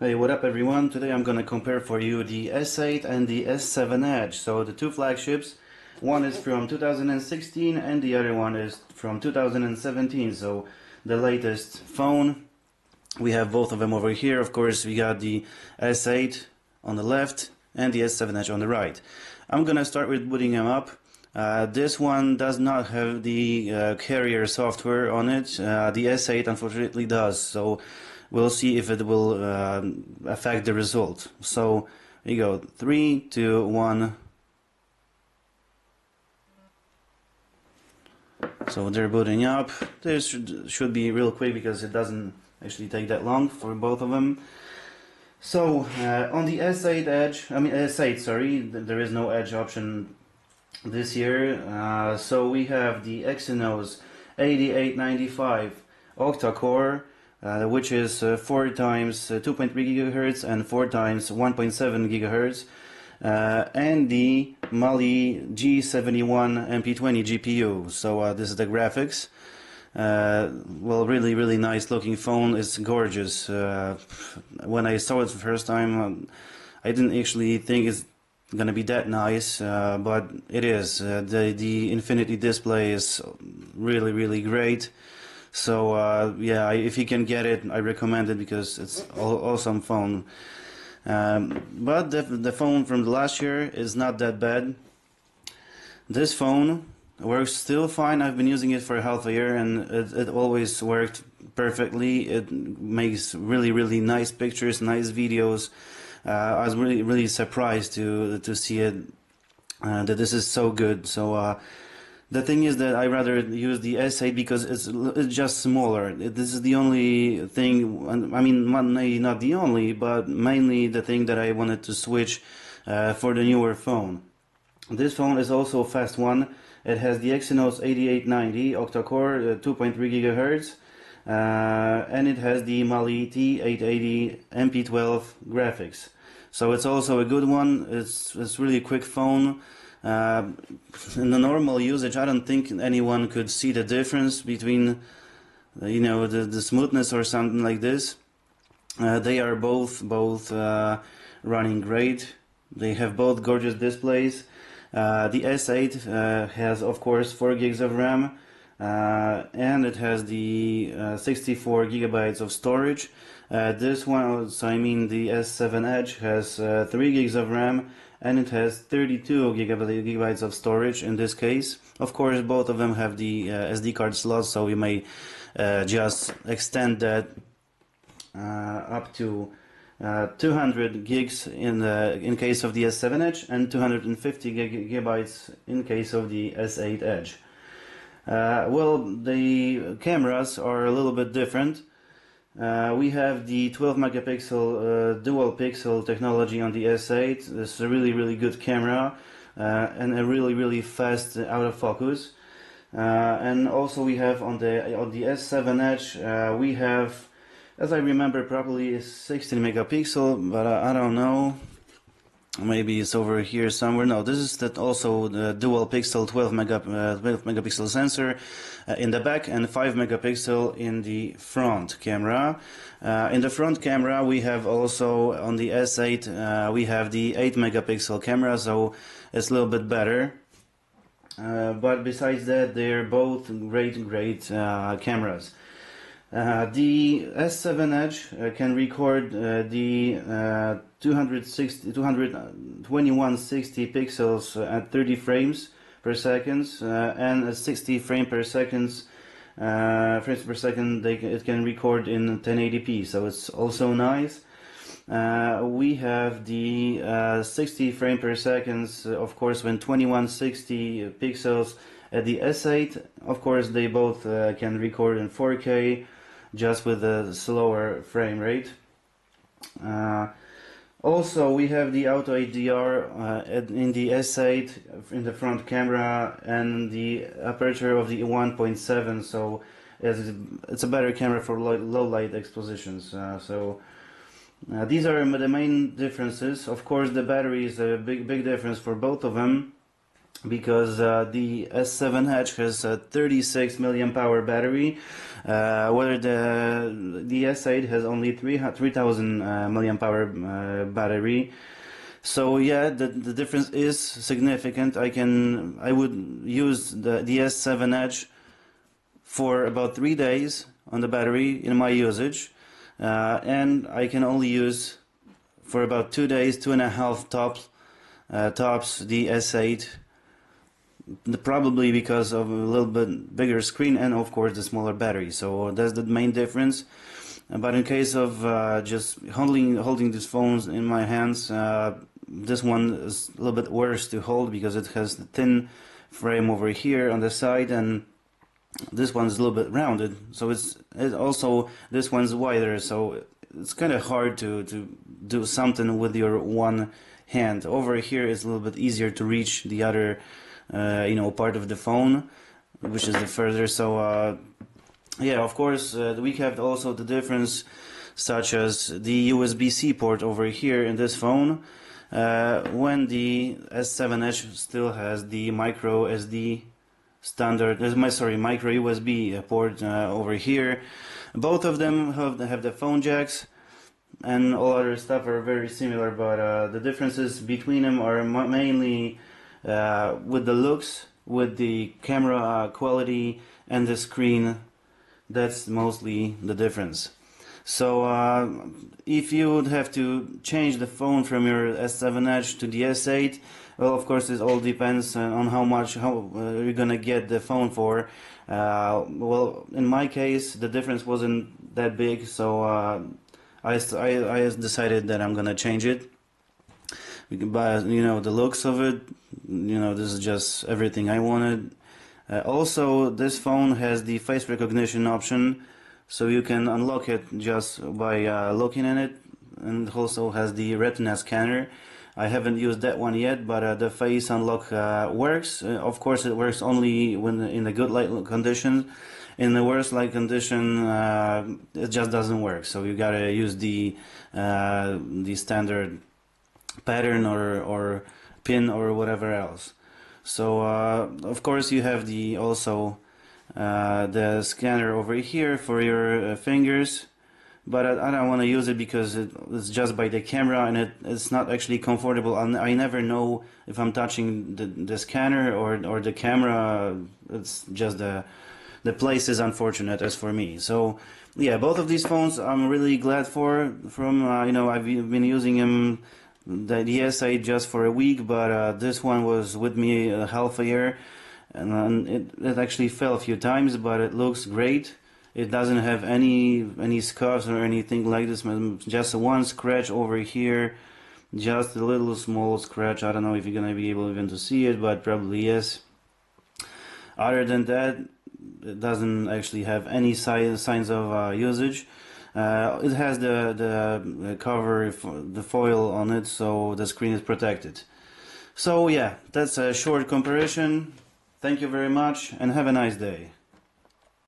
Hey, what up everyone? Today I'm gonna compare for you the S8 and the S7 Edge. So the two flagships, one is from 2016 and the other one is from 2017. So the latest phone. We have both of them over here. Of course, we got the S8 on the left and the S7 Edge on the right. I'm gonna start with booting them up. This one does not have the carrier software on it. The S8 unfortunately does, so we'll see if it will affect the result. So here you go, 3, 2, 1. So they're booting up. This should be real quick because it doesn't actually take that long for both of them. So on the S8 Edge, S8, sorry, there is no Edge option this year. So we have the Exynos 8895 octa-core, which is 4 times 2.3 gigahertz and 4 times 1.7 gigahertz, and the Mali G71 MP20 GPU. So this is the graphics. Well, really nice looking phone. It's gorgeous. When I saw it the first time, I didn't actually think it's gonna be that nice, but it is. The infinity display is really great. So yeah, if you can get it, I recommend it because it's an awesome phone. But the phone from the last year is not that bad. This phone works still fine. I've been using it for half a year and it always worked perfectly. It makes really nice pictures, nice videos. I was really surprised to see it, that this is so good. So the thing is that I rather use the S8 because it's just smaller. This is the only thing, I mean, maybe not the only, but mainly the thing that I wanted to switch for the newer phone. This phone is also a fast one. It has the Exynos 8890 octa-core, 2.3 gigahertz, and it has the Mali T880 MP12 graphics. So it's also a good one. It's really a quick phone. In the normal usage, I don't think anyone could see the difference between, the smoothness or something like this. They are both running great. They have both gorgeous displays. The S8 has, of course, 4 gigs of RAM, and it has the 64 gigabytes of storage. This one, so I mean the S7 Edge, has 3 gigs of RAM, and it has 32 gigabytes of storage in this case. Of course, both of them have the SD card slot, so you may just extend that up to 200 gigs in case of the S7 Edge and 250 gigabytes in case of the S8 Edge. Well, the cameras are a little bit different. We have the 12 megapixel dual pixel technology on the S8. This is a really good camera and a really fast autofocus. And also we have on the S7 Edge we have, as I remember properly, is 16 megapixel, but I don't know. Maybe it's over here somewhere. No, this is also the dual pixel 12 megapixel sensor in the back and 5 megapixel in the front camera. In the front camera we have also on the S8 we have the 8 megapixel camera, so it's a little bit better. But besides that, they're both great cameras. The S7 Edge can record the 2160 pixels at 30 frames per second and at 60 frames per second it can record in 1080p, so it's also nice. We have the 60 frames per second, of course, when 2160 pixels at the S8. Of course, they both can record in 4K, just with a slower frame rate. Also, we have the auto HDR in the S8 in the front camera and the aperture of the 1.7, so it's a better camera for low light expositions. These are the main differences. Of course, the battery is a big difference for both of them. because the S7 Edge has a 36 milliamp hour battery, whether the S8 has only 3000 milliamp hour battery. So yeah, the difference is significant. I would use the S7 Edge for about 3 days on the battery in my usage, and I can only use for about 2 days, 2.5 tops the S8, probably because of a little bit bigger screen and of course the smaller battery. So that's the main difference. But in case of just holding these phones in my hands, this one is a little bit worse to hold because it has the thin frame over here on the side, and this one's a little bit rounded. So it's also, this one's wider, so it's kind of hard to do something with your one hand. Over here it's a little bit easier to reach the other part of the phone, which is the further. So yeah, of course, we have also the difference, such as the USB-C port over here in this phone, when the S7 Edge still has the micro SD standard, micro USB port over here. Both of them have the phone jacks, and all other stuff are very similar, but the differences between them are mainly with the looks, with the camera quality, and the screen. That's mostly the difference. So if you would have to change the phone from your S7 Edge to the S8, well, of course, it all depends on how you're gonna get the phone for. Well, in my case, the difference wasn't that big, so I decided that I'm gonna change it. But the looks of it, this is just everything I wanted. Also, this phone has the face recognition option, so you can unlock it just by looking in it, and it also has the retina scanner. I haven't used that one yet, but the face unlock works. Of course, it works only when in the good light conditions. In the worst light condition, it just doesn't work. So you gotta use the standard pattern or pin or whatever else. So of course you have the scanner over here for your fingers, but I don't want to use it because it's just by the camera, and it's not actually comfortable. I never know if I'm touching the scanner or the camera. It's just the place is unfortunate as for me. So yeah, both of these phones I'm really glad I've been using them, the S8 just for a week, but this one was with me half a year, and it actually fell a few times, but it looks great. It doesn't have any scuffs or anything like this. Just one scratch over here, just a little small scratch. I don't know if you're gonna be able even to see it, but probably yes. Other than that, it doesn't actually have any signs of usage. It has the cover, the foil on it, so the screen is protected. So yeah, that's a short comparison. Thank you very much, and have a nice day.